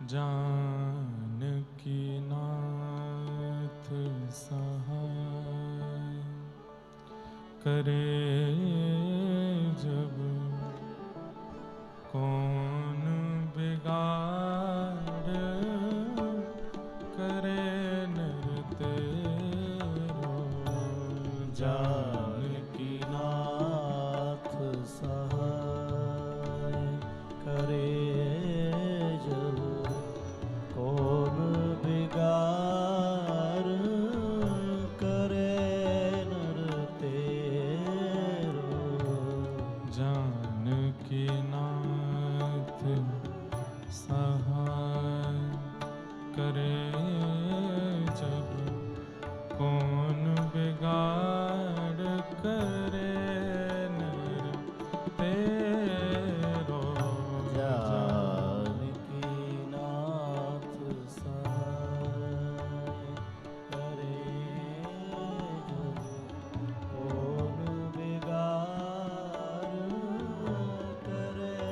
जानकी नाथ सहाय करे जब कौन बिगाड़ करे नर तेरो। जानकी नाथ सहाय करे जब कौन बिगाड़ करे नर तेरो। जानकी नाथ सहाय करे जब कौन बिगाड़ करे नर तेरो। जानकी नाथ सहाय करे जब कौन बिगाड़ करे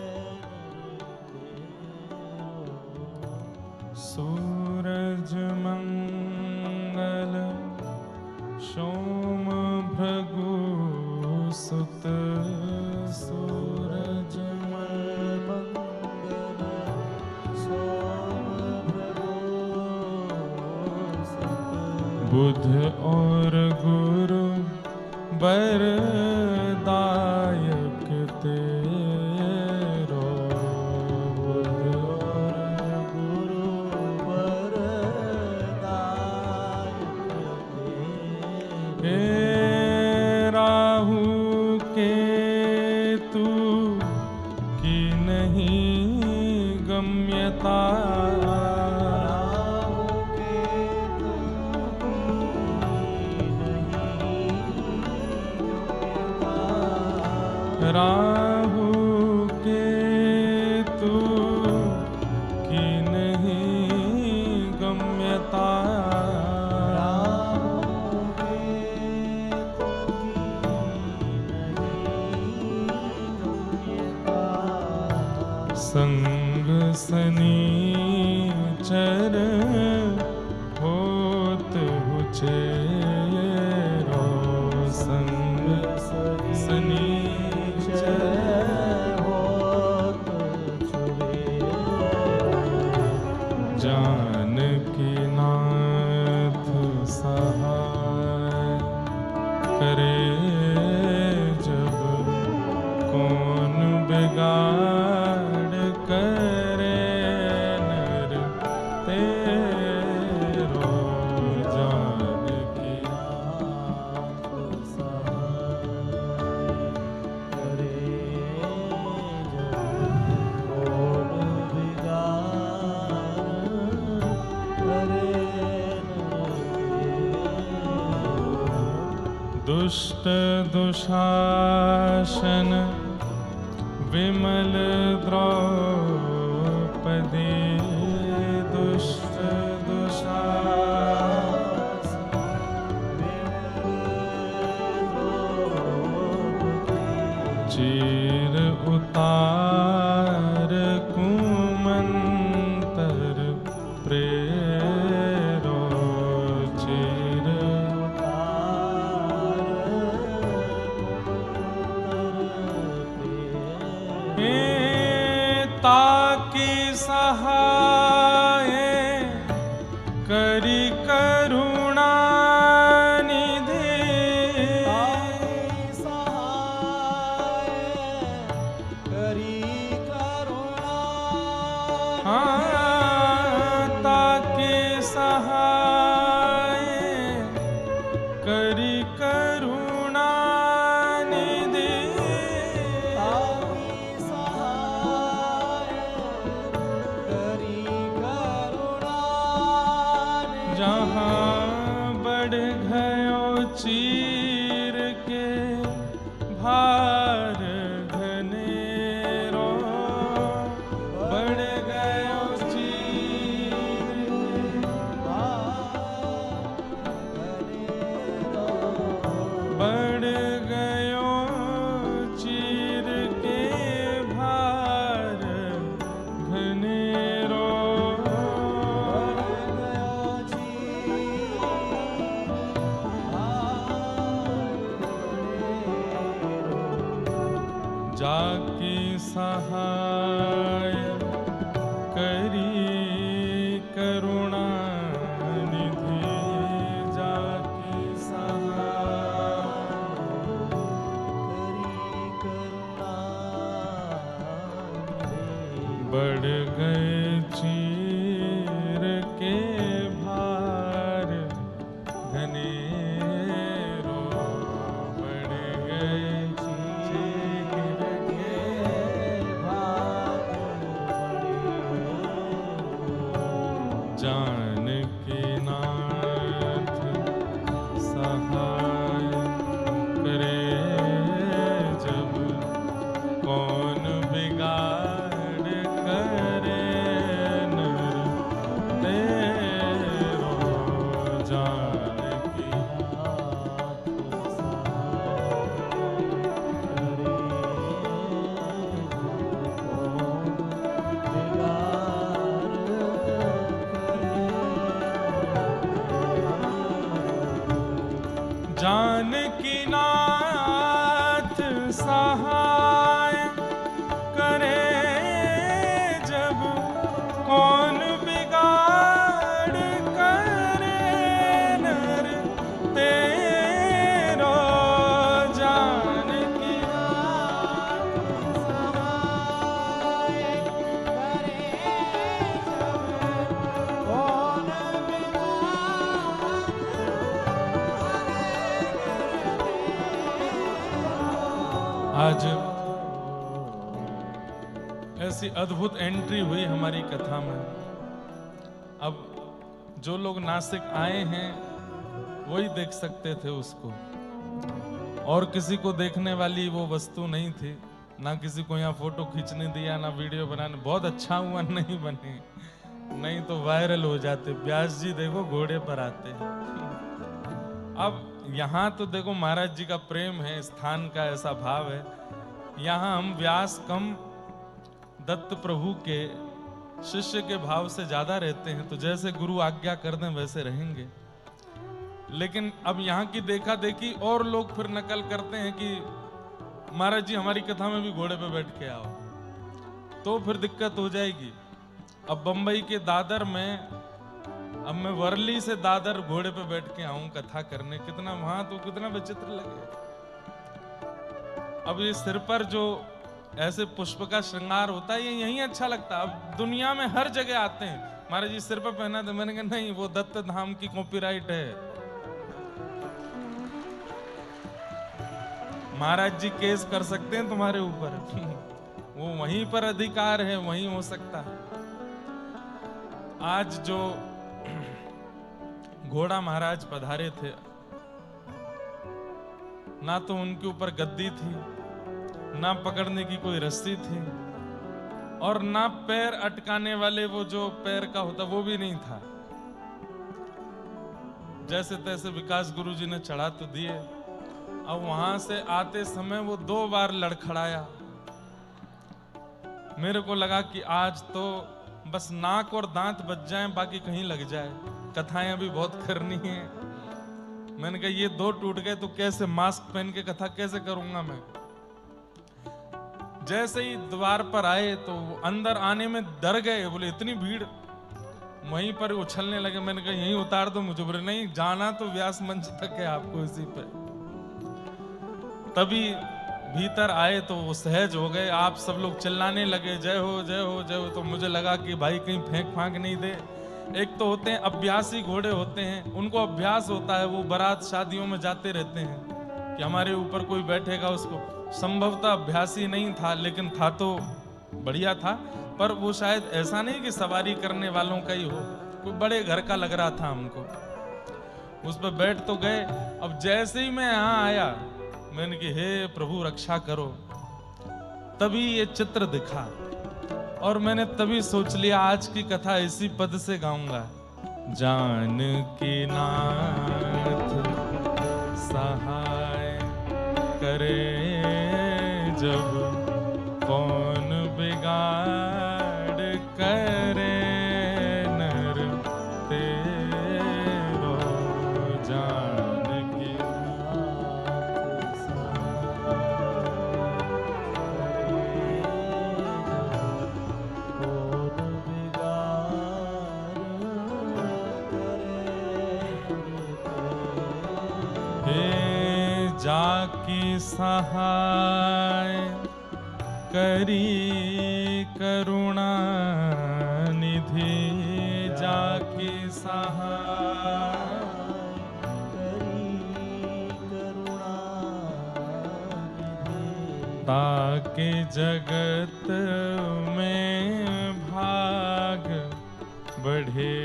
सूरज मंगल सोम भृगु सुत। सूरज मंगल सोम भृगु सुत। बुध और गुरु वरदायक तेरो। बुध और गुरु वरदायक तेरो। हे राहु केतु की नहीं गम्यता। राहु केतु की नहीं गम्यता। राहु केतु की नहीं गम्यता। संग सनीचर होत हुचेरो। संग सनीचर होत जानकी नाथ सहाय करे जब कौन बिगाड़ करे नर तेरो। जानकी नाथ सहाय करे जब कौन बिगाड़ करे दुष्ट दुशासन विमल द्रौपदी। दुष्ट दुशासन चीर उतार कुमंतर प्रेरो। चीर ताकि सहाय करी करुणा निधि। सहाय करी करुणा। ताकि सहाय करी करुणा निधि। जहाँ बढ़ गयो चीर के भार घनेरो। बढ़ गयो चीर बढ़ गयो चीर के भार घनेरो। सहाय करी करुणा निधि जाके सहाय करी करुणा बढ़ गए चीर के भार घनेरो बढ़ गए चीर के भाग जान के नाथ सहाय करे जब कौन बिगाड़ करे नर तेरो जान की जान की नाथ सहाय करे जब कौन बिगाड़ करे नर तेरो जान की आज ऐसी अद्भुत एंट्री हुई हमारी कथा में। अब जो लोग नासिक आए हैं वही देख सकते थे उसको, और किसी को देखने वाली वो वस्तु नहीं थी, ना किसी को यहाँ फोटो खींचने दिया, ना वीडियो बनाने। बहुत अच्छा हुआ नहीं बने, नहीं तो वायरल हो जाते। व्यास जी देखो घोड़े पर आते। अब यहाँ तो देखो महाराज जी का प्रेम है, स्थान का ऐसा भाव है। यहाँ हम व्यास कम दत्त प्रभु के शिष्य के भाव से ज्यादा रहते हैं, तो जैसे गुरु आज्ञा कर दें वैसे रहेंगे। लेकिन अब यहाँ की देखा देखी और लोग फिर नकल करते हैं कि महाराज जी हमारी कथा में भी घोड़े पे बैठ के आओ, तो फिर दिक्कत हो जाएगी। अब बंबई के दादर में, अब मैं वर्ली से दादर घोड़े पे बैठ के आऊं कथा करने, कितना वहां तो कितना विचित्र लगे। अब ये सिर पर जो ऐसे पुष्प का श्रृंगार होता है ये यहीं अच्छा लगता है। अब दुनिया में हर जगह आते हैं, महाराज जी सिर पर पहना था, मैंने कहा नहीं वो दत्त धाम की कॉपीराइट है, महाराज जी केस कर सकते हैं तुम्हारे ऊपर। वो वहीं पर अधिकार है, वहीं हो सकता है। आज जो घोड़ा महाराज पधारे थे, ना तो उनके ऊपर गद्दी थी, ना पकड़ने की कोई रस्सी थी, और ना पैर अटकाने वाले वो जो पैर का होता वो भी नहीं था। जैसे तैसे विकास गुरु जी ने चढ़ा तो दिए। अब वहां से आते समय वो 2 बार लड़खड़ाया। मेरे को लगा कि आज तो बस नाक और दांत बच जाएं, बाकी कहीं लग जाए, कथाएं भी बहुत करनी है। मैंने कहा ये 2 टूट गए तो कैसे मास्क पहन के कथा कैसे करूंगा मैं। जैसे ही द्वार पर आए तो अंदर आने में डर गए, बोले इतनी भीड़, वहीं पर उछलने लगे। मैंने कहा यहीं उतार दो मुझे। बोले नहीं, जाना तो व्यास मंच तक है आपको, इसी पे। तभी भीतर आए तो वो सहज हो गए। आप सब लोग चिल्लाने लगे जय हो जय हो जय हो। तो मुझे लगा कि भाई कहीं फेंक फांक नहीं दे। एक तो होते हैं अभ्यासी घोड़े होते हैं, उनको अभ्यास होता है, वो बारात शादियों में जाते रहते हैं कि हमारे ऊपर कोई बैठेगा उसको। संभवतः अभ्यासी नहीं था, लेकिन था तो बढ़िया था, पर वो शायद ऐसा नहीं कि सवारी करने वालों का ही हो, कोई बड़े घर का लग रहा था हमको। उस पर बैठ तो गए। अब जैसे ही मैं यहाँ आया, मैंने कि हे प्रभु रक्षा करो, तभी ये चित्र दिखा और मैंने तभी सोच लिया आज की कथा इसी पद से गाऊंगा। जान की नाथ सहाय करे जब कौन बिगाड़ करे नर तेरो जान की नाथ जाकी सहाय करी करुणा निधि जाकी सहाय ताके जगत में भाग बढ़े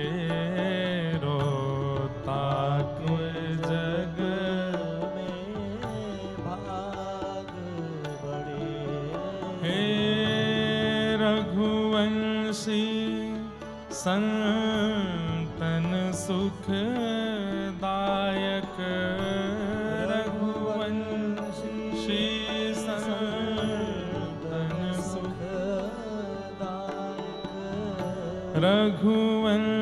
रो ताके जगत में भाग बढ़े। हे रघुवंशी संतन सुखदायक रघुवंशी संतन सुखदायक रघुवंशी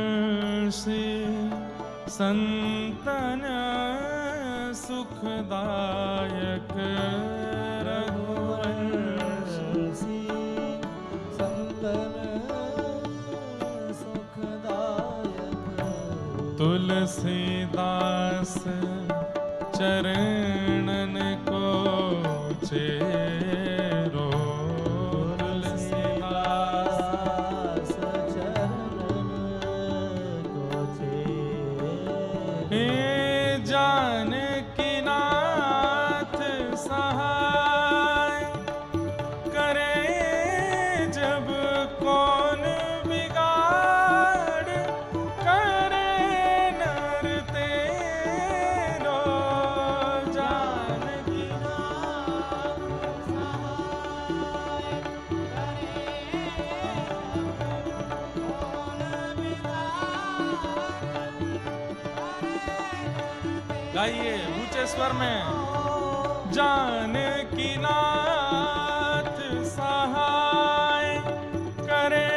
संतन सुखदायक रघुवंशी संतन सुखदायक तुलसीदास चरणन को चेरो तुलसीदास चरणन को चेरो। हे जानकी नाथ सहाय करे जब कौन बिगाड़ करे नर तेरो जानकी नाथ सहाय गाइए ऊंचे स्वर में जानकी नाथ सहाय करे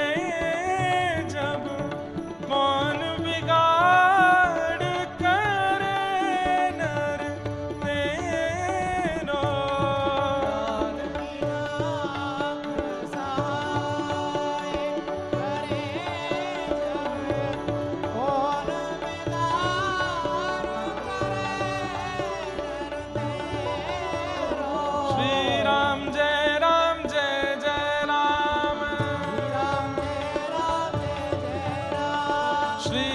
जब कौन बिगाड़ करे नर तेरो जानकी नाथ सहाय करे जब कौन श्री राम जय राम जय जय राम श्री